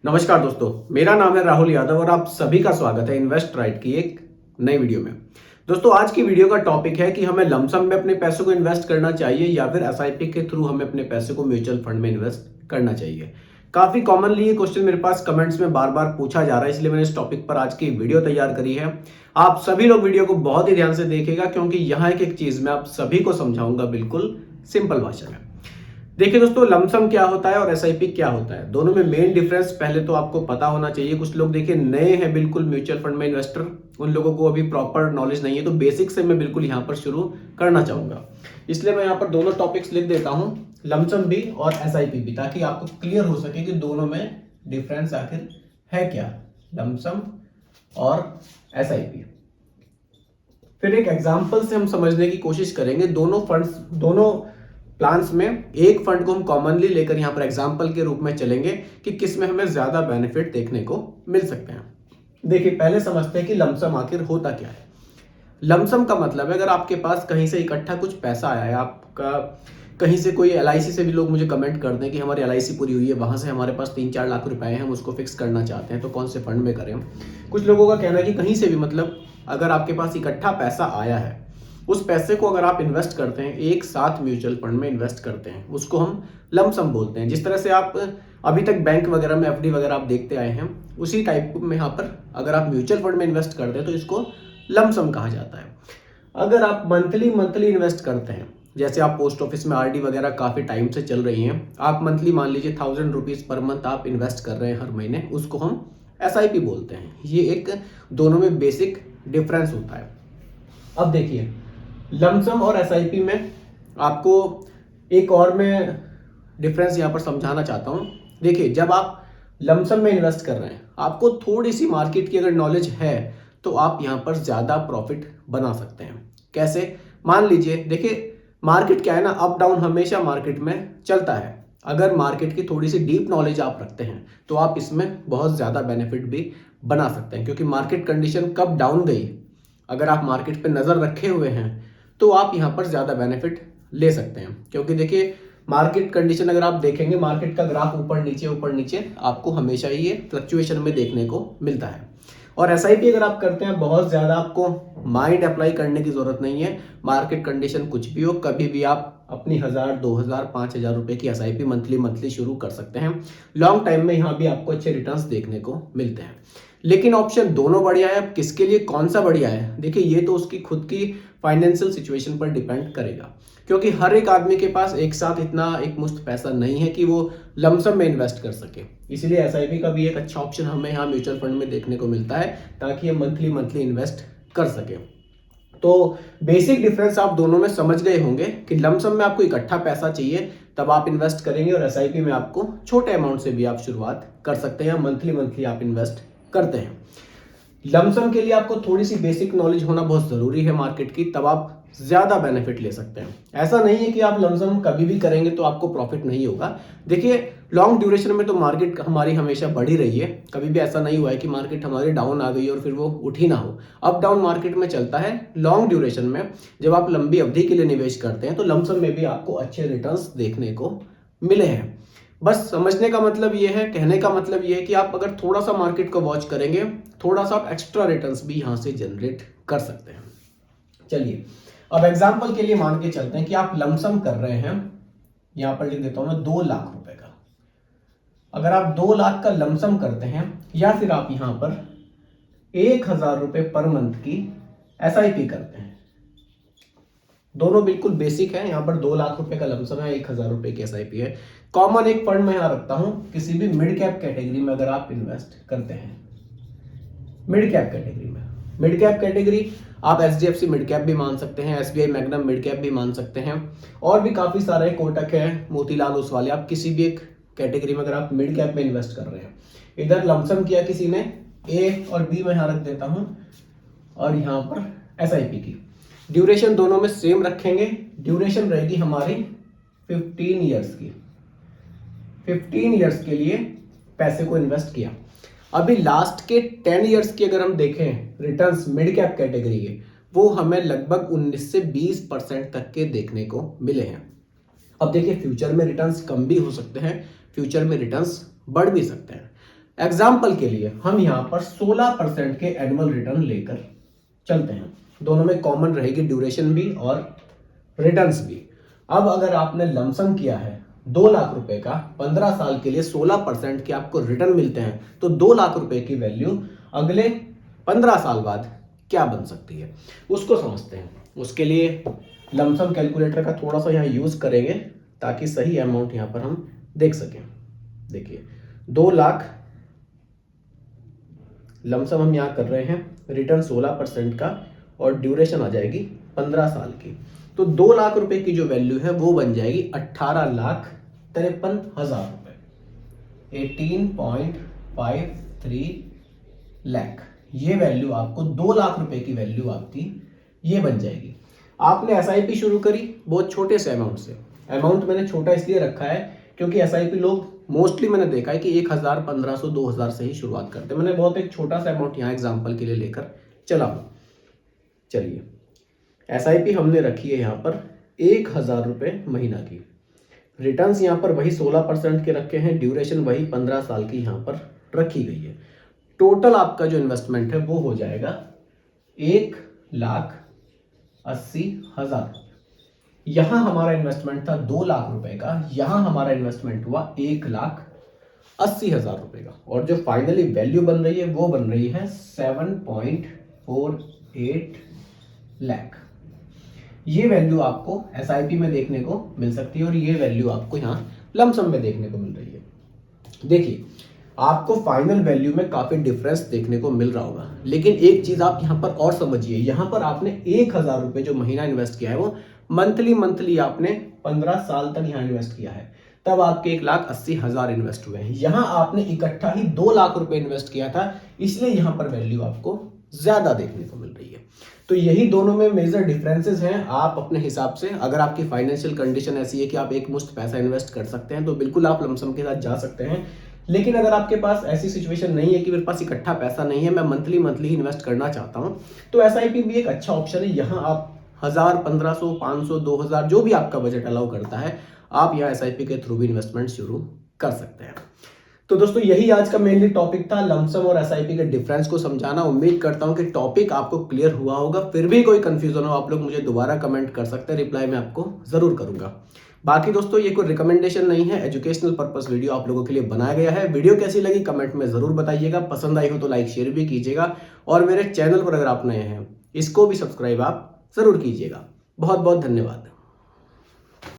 नमस्कार दोस्तों, मेरा नाम है राहुल यादव और आप सभी का स्वागत है इन्वेस्ट राइट की एक नई वीडियो में। दोस्तों, आज की वीडियो का टॉपिक है कि हमें लमसम में अपने पैसों को इन्वेस्ट करना चाहिए या फिर एसआईपी के थ्रू हमें अपने पैसे को म्यूचुअल फंड में इन्वेस्ट करना चाहिए। काफी कॉमनली ये क्वेश्चन मेरे पास कमेंट्स में बार बार पूछा जा रहा है, इसलिए मैंने इस टॉपिक पर आज की वीडियो तैयार करी है। आप सभी लोग वीडियो को बहुत ही ध्यान से देखिएगा क्योंकि यहाँ एक एक चीज मैं आप सभी को समझाऊंगा बिल्कुल सिंपल भाषा में। देखिए दोस्तों, लमसम क्या होता है और एसआईपी क्या होता है, दोनों में मेन डिफरेंस पहले तो आपको पता होना चाहिए। कुछ लोग देखिए नए हैं बिल्कुल म्यूचुअल फंड में इन्वेस्टर, उन लोगों को अभी प्रॉपर नॉलेज नहीं है, तो बेसिक से मैं बिल्कुल यहाँ पर शुरू करना चाहूंगा। इसलिए मैं यहाँ पर दोनों टॉपिक्स लिख देता हूँ, लमसम भी और एसआईपी भी, ताकि आपको क्लियर हो सके कि दोनों में डिफरेंस आखिर है क्या, लमसम और एसआईपी। फिर एक एग्जाम्पल से हम समझने की कोशिश करेंगे। दोनों प्लान्स में एक फंड को हम कॉमनली लेकर यहां पर एग्जाम्पल के रूप में चलेंगे कि किस में हमें ज्यादा बेनिफिट देखने को मिल सकते हैं। देखिए, पहले समझते हैं कि लमसम आखिर होता क्या है। लमसम का मतलब है अगर आपके पास कहीं से इकट्ठा कुछ पैसा आया है, आपका कहीं से कोई एलआईसी से भी लोग मुझे कमेंट कर दें कि हमारी एलआईसी पूरी हुई है, वहां से हमारे पास 3-4 लाख रुपए हैं, हम उसको फिक्स करना चाहते हैं, तो कौन से फंड में करें। कुछ लोगों का कहना है कि कहीं से भी, मतलब अगर आपके पास इकट्ठा पैसा आया है, उस पैसे को अगर आप इन्वेस्ट करते हैं, एक साथ म्यूचुअल फंड में इन्वेस्ट करते हैं, उसको हम लमसम बोलते हैं। जिस तरह से आप अभी तक बैंक वगैरह में एफडी वगैरह आप देखते आए हैं, उसी टाइप में यहाँ पर अगर आप म्यूचुअल फंड में इन्वेस्ट करते हैं तो इसको लमसम कहा जाता है। अगर आप मंथली मंथली इन्वेस्ट करते हैं, जैसे आप पोस्ट ऑफिस में आरडी वगैरह काफी टाइम से चल रही हैं, आप मंथली मान लीजिए 1000 रुपीज पर मंथ आप इन्वेस्ट कर रहे हैं हर महीने, उसको हम एसआईपी बोलते हैं। ये एक दोनों में बेसिक डिफरेंस होता है। अब देखिए, लमसम और एसआईपी में आपको एक और मैं डिफरेंस यहां पर समझाना चाहता हूं। देखिए, जब आप लमसम में इन्वेस्ट कर रहे हैं, आपको थोड़ी सी मार्केट की अगर नॉलेज है तो आप यहां पर ज्यादा प्रॉफिट बना सकते हैं। कैसे? मान लीजिए, देखिए मार्केट क्या है ना, अप डाउन हमेशा मार्केट में चलता है। अगर मार्केट की थोड़ी सी डीप नॉलेज आप रखते हैं तो आप इसमें बहुत ज्यादा बेनिफिट भी बना सकते हैं, क्योंकि मार्केट कंडीशन कब डाउन गई, अगर आप मार्केट पे नजर रखे हुए हैं तो आप यहां पर ज्यादा बेनिफिट ले सकते हैं। क्योंकि देखिए, मार्केट कंडीशन अगर आप देखेंगे, मार्केट का ग्राफ ऊपर नीचे आपको हमेशा ही ये फ्लक्चुएशन में देखने को मिलता है। और एसआईपी अगर आप करते हैं, बहुत ज्यादा आपको माइंड अप्लाई करने की जरूरत नहीं है। मार्केट कंडीशन कुछ भी हो, कभी भी आप अपनी 1000, 2000, 5000 रुपए की एसआईपी मंथली शुरू कर सकते हैं। लॉन्ग टाइम में यहाँ भी आपको अच्छे रिटर्न्स देखने को मिलते हैं। लेकिन ऑप्शन दोनों बढ़िया है। अब किसके लिए कौन सा बढ़िया है, देखिए ये तो उसकी खुद की फाइनेंशियल सिचुएशन पर डिपेंड करेगा, क्योंकि हर एक आदमी के पास एक साथ इतना एक मुश्त पैसा नहीं है कि वो लमसम में इन्वेस्ट कर सके। इसलिए एसआईपी का भी एक अच्छा ऑप्शन हमें यहाँ म्यूचुअल फंड में देखने को मिलता है, ताकि ये मंथली इन्वेस्ट कर सके। तो बेसिक डिफरेंस आप दोनों में समझ गए होंगे कि लमसम में आपको इकट्ठा पैसा चाहिए तब आप इन्वेस्ट करेंगे, और एसआईपी में आपको छोटे अमाउंट से भी आप शुरुआत कर सकते हैं, मंथली आप इन्वेस्ट करते हैं। लमसम के लिए आपको थोड़ी सी बेसिक नॉलेज होना बहुत जरूरी है मार्केट की, तब आप ज्यादा बेनिफिट ले सकते हैं। ऐसा नहीं है कि आप लमसम कभी भी करेंगे तो आपको प्रॉफिट नहीं होगा। देखिए, लॉन्ग ड्यूरेशन में तो मार्केट हमारी हमेशा बढ़ी रही है, कभी भी ऐसा नहीं हुआ है कि मार्केट हमारी डाउन आ गई और फिर वो उठी ना हो। अप डाउन मार्केट में चलता है। लॉन्ग ड्यूरेशन में जब आप लंबी अवधि के लिए निवेश करते हैं तो लमसम में भी आपको अच्छे रिटर्न्स देखने को मिले हैं। बस समझने का मतलब ये है, कहने का मतलब ये है कि आप अगर थोड़ा सा मार्केट को वॉच करेंगे, थोड़ा सा आप एक्स्ट्रा रिटर्न्स भी यहां से जनरेट कर सकते हैं। चलिए, अब एग्जांपल के लिए मान के चलते हैं कि आप लमसम कर रहे हैं, यहां पर लिख देता हूं मैं 2 लाख रुपए का। अगर आप 2 लाख का लमसम करते हैं, या फिर आप यहां पर 1000 रुपए पर मंथ की एसआईपी करते हैं, दोनों बिल्कुल बेसिक है। यहां पर 2 लाख रुपए का लमसम है, 1000 रुपए की एसआईपी है। कॉमन एक फंड मैं यहां रखता हूं, किसी भी मिड कैप कैटेगरी में अगर आप इन्वेस्ट करते हैं, मिड कैप कैटेगरी में, मिड कैप कैटेगरी आप एचडीएफसी मिड कैप भी मान सकते हैं, एसबीआई मैग्नम मिड कैप भी मान सकते हैं, और भी काफी सारे, कोटक है, मोतीलाल ओसवाल, आप किसी भी एक कैटेगरी में अगर आप मिड कैप में इन्वेस्ट कर रहे हैं, इधर लमसम किया किसी ने, ए और बी मैं यहां रख देता हूं, और यहां पर एसआईपी की ड्यूरेशन दोनों में सेम रखेंगे। ड्यूरेशन रहेगी हमारी 15 ईयर्स की। 15 ईयर्स के लिए पैसे को इन्वेस्ट किया। अभी लास्ट के 10 ईयर्स की अगर हम देखें रिटर्न्स मिड कैप कैटेगरी के, वो हमें लगभग 19 से 20% तक के देखने को मिले हैं। अब देखिए, फ्यूचर में रिटर्न्स कम भी हो सकते हैं, फ्यूचर में रिटर्न्स बढ़ भी सकते हैं, एग्जाम्पल के लिए हम यहाँ पर 16% के एनुअल रिटर्न लेकर चलते हैं। दोनों में कॉमन रहेगी ड्यूरेशन भी और रिटर्न्स भी। अब अगर आपने लमसम किया है 2 लाख रुपए का, 15 साल के लिए 16% के आपको रिटर्न मिलते हैं, तो 2 लाख रुपए की वैल्यू अगले 15 साल बाद क्या बन सकती है उसको समझते हैं। उसके लिए लमसम कैलकुलेटर का थोड़ा सा यहाँ यूज करेंगे ताकि सही अमाउंट यहाँ पर हम देख सकें। देखिए 2 लाख लमसम हम यहाँ कर रहे हैं, रिटर्न 16% का और ड्यूरेशन आ जाएगी 15 साल की। तो 2 लाख रुपए की जो वैल्यू है वो बन जाएगी 18,53,000 रुपए, 18.53 लाख। ये वैल्यू आपको 2 लाख रुपए की वैल्यू आपकी ये बन जाएगी। आपने एसआईपी शुरू करी बहुत छोटे से अमाउंट से। अमाउंट मैंने छोटा इसलिए रखा है क्योंकि एसआईपी लोग मोस्टली मैंने देखा है कि 1,000, 1,500, 2,000 से ही शुरुआत करते हैं। मैंने बहुत एक छोटा सा अमाउंट यहाँ एग्जाम्पल के लिए लेकर चला हूँ। चलिए एसआईपी हमने रखी है यहाँ पर 1,000 रुपये महीना की। रिटर्न्स यहाँ पर वही 16% के रखे हैं, ड्यूरेशन वही 15 साल की यहाँ पर रखी गई है। टोटल आपका जो इन्वेस्टमेंट है वो हो जाएगा 1,80,000। यहां हमारा इन्वेस्टमेंट था 2 लाख रुपए का, यहां हमारा इन्वेस्टमेंट हुआ 1,80,000 रुपए का। और जो फाइनली वैल्यू बन रही है वो बन रही है 7.48 लाख। ये वैल्यू आपको एसआईपी में देखने को मिल सकती है और ये वैल्यू आपको यहाँ लमसम में देखने को मिल रही है। देखिए आपको फाइनल वैल्यू में काफी डिफरेंस देखने को मिल रहा होगा, लेकिन एक चीज आप यहाँ पर और समझिए, यहाँ पर आपने 1,000 रुपए जो महीना इन्वेस्ट किया है वो मंथली आपने 15 साल तक यहाँ इन्वेस्ट किया है, तब आपके 1,80,000 इन्वेस्ट हुए हैं। यहाँ आपने इकट्ठा ही 2 लाख रुपए इन्वेस्ट किया था, इसलिए यहाँ पर वैल्यू आपको ज्यादा देखने को मिल रही है। तो यही दोनों में मेजर डिफरेंसेस हैं। आप अपने हिसाब से, अगर आपकी फाइनेंशियल कंडीशन ऐसी है कि आप एक मुश्त पैसा इन्वेस्ट कर सकते हैं तो बिल्कुल आप लमसम के साथ जा सकते हैं। लेकिन अगर आपके पास ऐसी सिचुएशन नहीं है कि मेरे पास इकट्ठा पैसा नहीं है, मैं मंथली इन्वेस्ट करना चाहता हूं, तो एसआईपी भी एक अच्छा ऑप्शन है। यहाँ आप 1,000, 1,500, 500, 2,000 जो भी आपका बजट अलाउ करता है, आप यहाँ एसआईपी के थ्रू भी इन्वेस्टमेंट शुरू कर सकते हैं। तो दोस्तों यही आज का मेनली टॉपिक था, लमसम और एसआईपी के डिफरेंस को समझाना। उम्मीद करता हूं कि टॉपिक आपको क्लियर हुआ होगा। फिर भी कोई कंफ्यूजन हो आप लोग मुझे दोबारा कमेंट कर सकते हैं, रिप्लाई मैं आपको जरूर करूंगा। बाकी दोस्तों ये कोई रिकमेंडेशन नहीं है, एजुकेशनल पर्पस वीडियो आप लोगों के लिए बनाया गया है। वीडियो कैसी लगी कमेंट में जरूर बताइएगा, पसंद आई हो तो लाइक शेयर भी कीजिएगा और मेरे चैनल पर अगर आप नए हैं इसको भी सब्सक्राइब आप जरूर कीजिएगा। बहुत बहुत धन्यवाद।